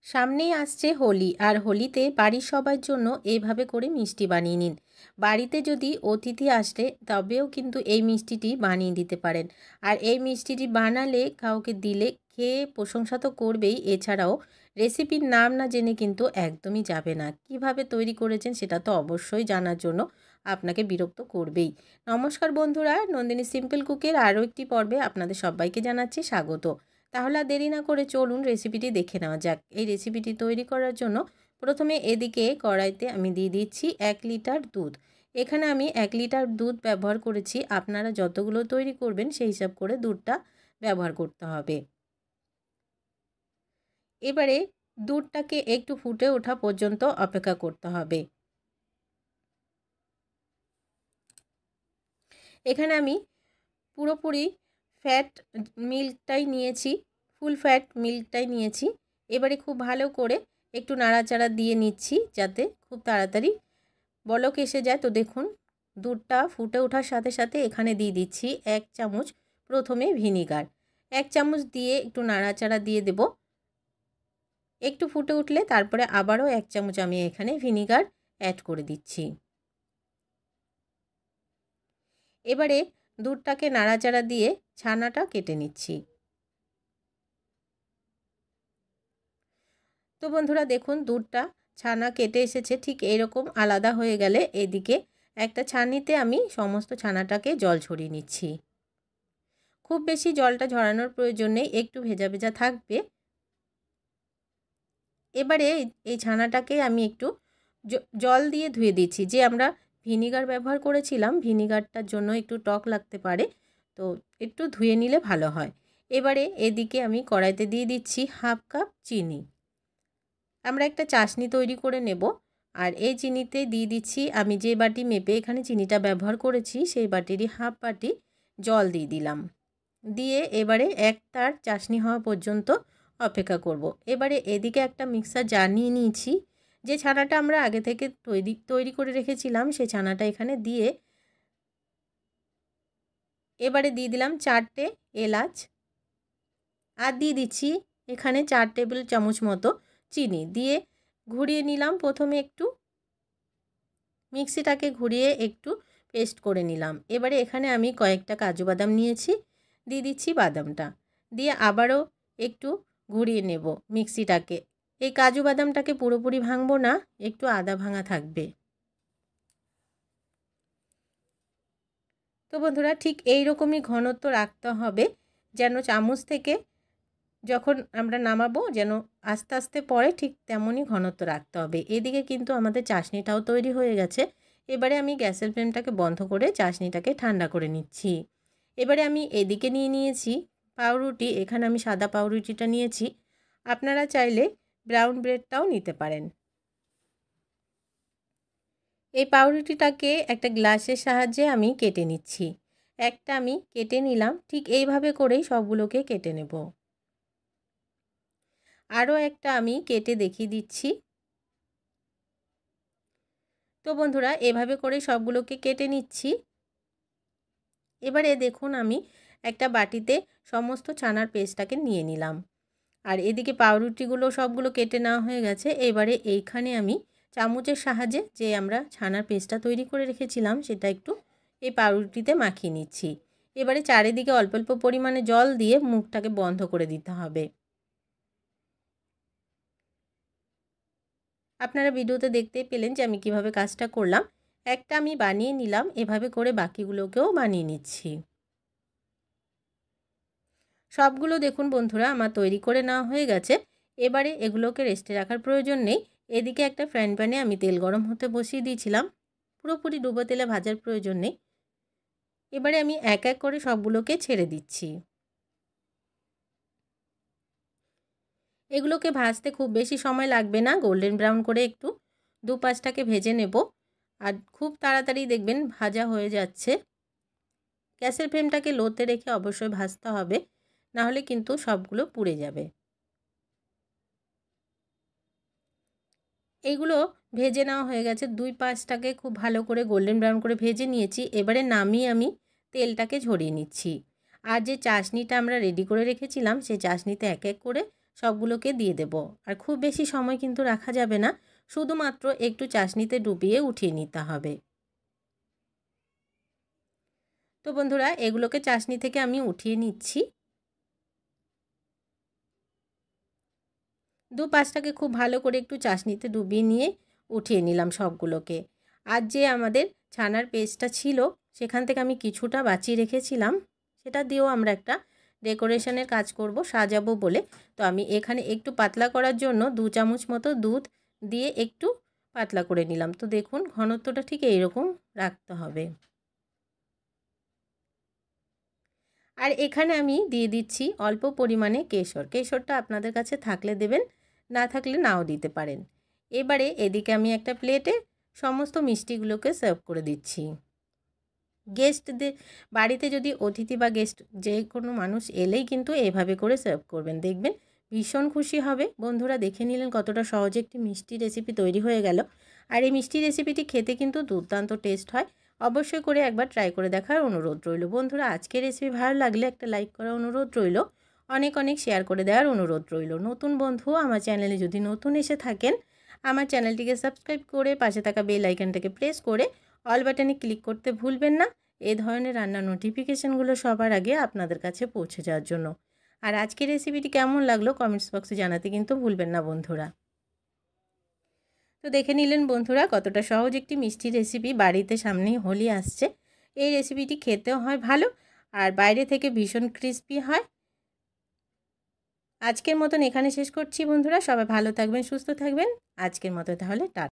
সামনেই আসছে হোলি, আর হোলিতে বাড়ির সবার জন্য এইভাবে করে মিষ্টি বানিয়ে নিন। বাড়িতে যদি অতিথি আসলে তবেও কিন্তু এই মিষ্টিটি বানিয়ে দিতে পারেন। আর এই মিষ্টিটি বানালে কাউকে দিলে খেয়ে প্রশংসা তো করবেই, এছাড়াও রেসিপির নাম না জেনে কিন্তু একদমই যাবে না। কিভাবে তৈরি করেছেন সেটা তো অবশ্যই জানার জন্য আপনাকে বিরক্ত করবেই। নমস্কার বন্ধুরা, নন্দিনী সিম্পল কুকের আরও একটি পর্বে আপনাদের সবাইকে জানাচ্ছি স্বাগত। তাহলে আর দেরি না করে চলুন রেসিপিটি দেখে নেওয়া যাক। এই রেসিপিটি তৈরি করার জন্য প্রথমে এদিকে কড়াইতে আমি দিয়ে দিচ্ছি 1 লিটার দুধ। এখানে আমি 1 লিটার দুধ ব্যবহার করেছি। আপনারা যতগুলো তৈরি করবেন সেই হিসাব করে দুধটা ব্যবহার করতে হবে। এবারে দুধটাকে একটু ফুটে ওঠা পর্যন্ত অপেক্ষা করতে হবে। এখানে আমি পুরোপুরি ফ্যাট মিল্কটাই নিয়েছি, ফুল ফ্যাট মিল্কটাই নিয়েছি। এবারে খুব ভালো করে একটু নাড়াচাড়া দিয়ে নিচ্ছি যাতে খুব তাড়াতাড়ি বলক এসে যায়। তো দেখুন দুধটা ফুটে ওঠার সাথে সাথে এখানে দিয়ে দিচ্ছি 1 চামচ প্রথমে ভিনিগার। 1 চামচ দিয়ে একটু নাড়াচাড়া দিয়ে দেব। একটু ফুটে উঠলে তারপরে আবারও 1 চামচ আমি এখানে ভিনিগার অ্যাড করে দিচ্ছি। এবারে দুধটাকে নাড়াচাড়া দিয়ে ছানাটা কেটে নিচ্ছি। তো বন্ধুরা দেখুন দুধটা ছানা কেটে এসেছে, ঠিক এইরকম আলাদা হয়ে গেলে এদিকে একটা ছাঁনিতে আমি সমস্ত ছানাটাকে জল ঝরিয়ে নিচ্ছি। খুব বেশি জলটা ঝরানোর প্রয়োজন নেই, একটু ভেজা ভেজা থাকবে। এবারে এই ছানাটাকে আমি একটু জল দিয়ে ধুয়ে দিচ্ছি। যে আমরা ভিনিগার ব্যবহার করেছিলাম, ভিনিগারটার জন্য একটু টক লাগতে পারে, তো একটু ধুয়ে নিলে ভালো হয়। এবারে এদিকে আমি কড়াইতে দিয়ে দিচ্ছি 1/2 কাপ চিনি। আমরা একটা চাশনি তৈরি করে নেব। আর এই চিনিতে দিয়ে দিচ্ছি আমি যে বাটি মেপে এখানে চিনিটা ব্যবহার করেছি সেই বাটিরই 1/2 বাটি জল দিয়ে দিলাম। দিয়ে এবারে এক তার চাশনি হওয়া পর্যন্ত অপেক্ষা করব। এবারে এদিকে একটা মিক্সার জার নিয়ে নিয়েছি। যে ছানাটা আমরা আগে থেকে তৈরি করে রেখেছিলাম সেই ছানাটা এখানে দিয়ে এবারে দিয়ে দিলাম 4টে এলাচ। আর দিয়ে দিচ্ছি এখানে 4 টেবিল চামচ মতো চিনি। দিয়ে ঘুরিয়ে নিলাম। প্রথমে একটু মিক্সিটাকে ঘুরিয়ে একটু পেস্ট করে নিলাম। এবারে এখানে আমি কয়েকটা কাজু বাদাম নিয়েছি, দিয়ে দিচ্ছি বাদামটা। দিয়ে আবারও একটু ঘুরিয়ে নেব মিক্সিটাকে। এই কাজু বাদামটাকে পুরোপুরি ভাঙবো না, একটু আধা ভাঙা থাকবে। তো বন্ধুরা ঠিক এই রকমই ঘনত্ব রাখতে হবে, যেন চামচ থেকে যখন আমরা নামাবো যেন আস্তে আস্তে পড়ে, ঠিক তেমনই ঘনত্ব রাখতে হবে। এদিকে কিন্তু আমাদের চাশনিটাও তৈরি হয়ে গেছে। এবারে আমি গ্যাসের ফ্লেমটাকে বন্ধ করে চাশনিটাকে ঠান্ডা করে নিচ্ছি। এবারে আমি এদিকে নিয়ে নিয়েছি পাউরুটি। এখানে আমি সাদা পাউরুটিটা নিয়েছি, আপনারা চাইলে ব্রাউন ব্রেডটাও নিতে পারেন। এই পাউরুটিটাকে একটা গ্লাসের সাহায্যে আমি কেটে নিচ্ছি। একটা আমি কেটে নিলাম, ঠিক এইভাবে করেই সবগুলোকে কেটে নেব। আরও একটা আমি কেটে দেখিয়ে দিচ্ছি। তো বন্ধুরা এভাবে করে সবগুলোকে কেটে নিচ্ছি। এবারে দেখুন আমি একটা বাটিতে সমস্ত ছানার পেস্টটাকে নিয়ে নিলাম। আর এদিকে পাউরুটিগুলো সবগুলো কেটে নেওয়া হয়ে গেছে। এবারে এইখানে আমি চামচের সাহায্যে যে আমরা ছানার পেস্টটা তৈরি করে রেখেছিলাম সেটা একটু এই পাউরুটিতে মাখিয়ে নিচ্ছি। এবারে চারিদিকে অল্প অল্প পরিমাণে জল দিয়ে মুখটাকে বন্ধ করে দিতে হবে। আপনারা ভিডিওতে দেখতেই পেলেন যে আমি কিভাবে কাজটা করলাম। একটা আমি বানিয়ে নিলাম, এভাবে করে বাকিগুলোকেও বানিয়ে নিচ্ছি। সবগুলো দেখুন বন্ধুরা আমার তৈরি করে নেওয়া হয়ে গেছে। এবারে এগুলোকে রেস্টে রাখার প্রয়োজন নেই। এদিকে একটা ফ্রাইং প্যানে আমি তেল গরম হতে বসিয়ে দিয়েছিলাম। পুরোপুরি ডুবো তেলে ভাজার প্রয়োজন নেই। এবারে আমি এক এক করে সবগুলোকে ছেড়ে দিচ্ছি। এগুলোকে ভাজতে খুব বেশি সময় লাগবে না, গোল্ডেন ব্রাউন করে একটু দুপাশটাকে ভেজে নেব। আর খুব তাড়াতাড়ি দেখবেন ভাজা হয়ে যাচ্ছে। গ্যাসের ফ্লেমটাকে লোতে রেখে অবশ্যই ভাজতে হবে, নাহলে কিন্তু সবগুলো পুড়ে যাবে। এইগুলো ভেজে নেওয়া হয়ে গেছে। দুই পাশটাকে খুব ভালো করে গোল্ডেন ব্রাউন করে ভেজে নিয়েছি। এবারে নামিয়ে আমি তেলটাকে ঝরিয়ে নিচ্ছি। আর যে চাশনিটা আমরা রেডি করে রেখেছিলাম সেই চাশনিতে এক এক করে সবগুলোকে দিয়ে দেব। আর খুব বেশি সময় কিন্তু রাখা যাবে না, শুধুমাত্র একটু চাশনিতে ডুবিয়ে উঠিয়ে নিতে হবে। তো বন্ধুরা, এগুলোকে চাশনি থেকে আমি উঠিয়ে নিচ্ছি। দু পাশটাকে খুব ভালো করে একটু চাশনিতে ডুবিয়ে নিয়ে উঠিয়ে নিলাম সবগুলোকে। আর যে আমাদের ছানার পেস্টটা ছিল সেখান থেকে আমি কিছুটা বাঁচিয়ে রেখেছিলাম, সেটা দিয়েও আমরা একটা ডেকোরেশনের কাজ করব, সাজাবো বলে। তো আমি এখানে একটু পাতলা করার জন্য 2 চামচ মতো দুধ দিয়ে একটু পাতলা করে নিলাম। তো দেখুন ঘনত্বটা ঠিক এইরকম রাখতে হবে। আর এখানে আমি দিয়ে দিচ্ছি অল্প পরিমাণে কেশর। কেশরটা আপনাদের কাছে থাকলে দেবেন, না থাকলে নাও দিতে পারেন। এবারে এদিকে আমি একটা প্লেটে সমস্ত মিষ্টিগুলোকে সার্ভ করে দিচ্ছি। গেস্টদের বাড়িতে যদি অতিথি বা গেস্ট যে কোনো মানুষ এলেই কিন্তু এভাবে করে সার্ভ করবেন, দেখবেন ভীষণ খুশি হবে। বন্ধুরা, দেখে নিলেন কতটা সহজে একটি মিষ্টি রেসিপি তৈরি হয়ে গেল। আর এই মিষ্টি রেসিপিটি খেতে কিন্তু দুর্দান্ত টেস্ট হয়। অবশ্যই করে একবার ট্রাই করে দেখার অনুরোধ রইল। বন্ধুরা, আজকের রেসিপি ভালো লাগলে একটা লাইক করার অনুরোধ রইল, অনেক অনেক শেয়ার করে দেওয়ার অনুরোধ রইল। নতুন বন্ধু আমার চ্যানেলে যদি নতুন এসে থাকেন, আমার চ্যানেলটিকে সাবস্ক্রাইব করে পাশে থাকা বেল আইকনটাকে প্রেস করে অল বাটনে ক্লিক করতে ভুলবেন না, এই ধরনের রান্নার নোটিফিকেশানগুলো সবার আগে আপনাদের কাছে পৌঁছে যাওয়ার জন্য। আর আজকের রেসিপিটি কেমন লাগলো কমেন্টস বক্সে জানাতে কিন্তু ভুলবেন না বন্ধুরা। তো দেখে নিলেন বন্ধুরা কতটা সহজ একটি মিষ্টি রেসিপি। বাড়িতে সামনেই হোলি আসছে, এই রেসিপিটি খেতেও হয় ভালো আর বাইরে থেকে ভীষণ ক্রিস্পি হয়। আজকের মতন এখানে শেষ করছি বন্ধুরা, সবাই ভালো থাকবেন, সুস্থ থাকবেন। আজকের মতো তাহলে টাটা।